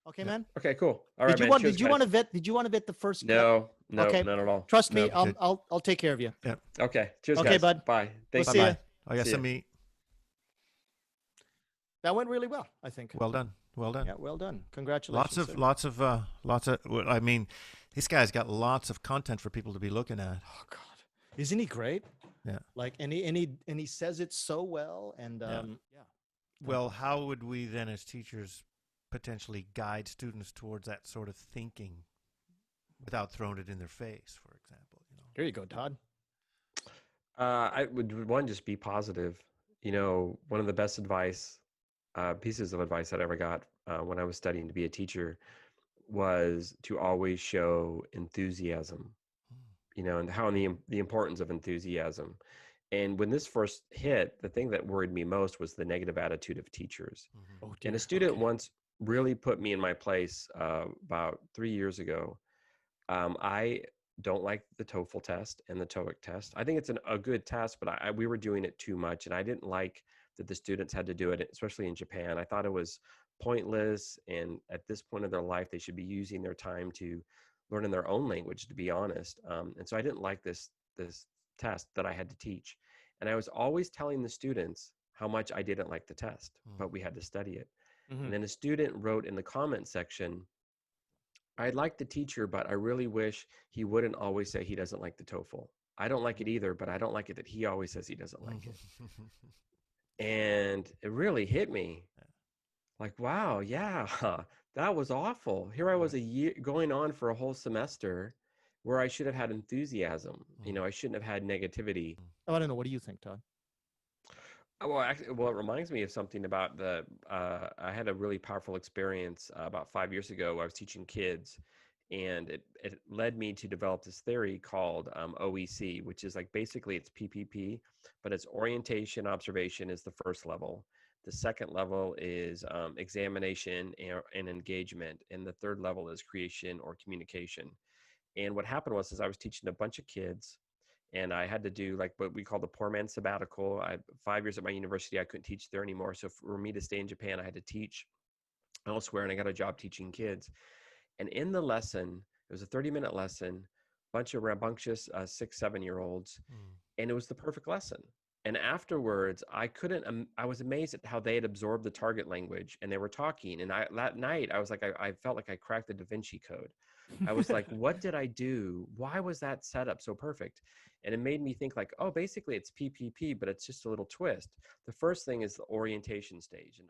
Okay, man. Okay, cool. All right, man. Cheers, Did you want guys. to vet? Did you want to vet the first cut? No, Okay. not at all. Trust No. me. I'll take care of you. Yeah. Okay. Cheers, Okay, guys. bud. Bye. We'll Thank see you. ya. Bye-bye. Oh, yeah, See ya. me. That went really well, I think. Well done. Well done. Yeah, well done. Congratulations. Lots of, I mean, this guy's got lots of content for people to be looking at. Oh God, isn't he great? Yeah. Like, and he says it so well, and yeah. Well, how would we then, as teachers, potentially guide students towards that sort of thinking without throwing it in their face, for example? You know. Here you go, Todd. I would one just be positive. You know, one of the best pieces of advice that I ever got when I was studying to be a teacher was to always show enthusiasm. You know, and how the importance of enthusiasm. And when this first hit, the thing that worried me most was the negative attitude of teachers. Mm-hmm. Oh, dear. And a student once really put me in my place about 3 years ago. I don't like the TOEFL test and the TOEIC test. I think it's a good test, but we were doing it too much, and I didn't like that the students had to do it, especially in Japan. I thought it was pointless, and at this point of their life, they should be using their time to learn in their own language, to be honest. And so I didn't like this test that I had to teach. And I was always telling the students how much I didn't like the test, but we had to study it. And then a student wrote in the comment section, I like the teacher, but I really wish he wouldn't always say he doesn't like the TOEFL. I don't like it either, but I don't like it that he always says he doesn't like it. And it really hit me. Like, wow, yeah, that was awful. Here I was a year going on for a whole semester where I should have had enthusiasm. You know, I shouldn't have had negativity. Oh, I don't know. What do you think, Todd? Well, actually, it reminds me of something about I had a really powerful experience about 5 years ago. I was teaching kids, and it led me to develop this theory called OEC, which is like basically it's PPP, but it's orientation, observation is the first level. The second level is examination and engagement, and the third level is creation or communication. And what happened was I was teaching a bunch of kids, and I had to do like what we call the poor man's sabbatical. 5 years at my university, I couldn't teach there anymore. So for me to stay in Japan, I had to teach elsewhere, and I got a job teaching kids. And in the lesson, it was a 30-minute lesson, bunch of rambunctious 6, 7-year-olds, and it was the perfect lesson. And afterwards, I was amazed at how they had absorbed the target language, and they were talking. And that night, I was like, I felt like I cracked the Da Vinci Code. I was like, what did I do? Why was that set up so perfect? And it made me think like, oh, basically it's PPP, but it's just a little twist. The first thing is the orientation stage. And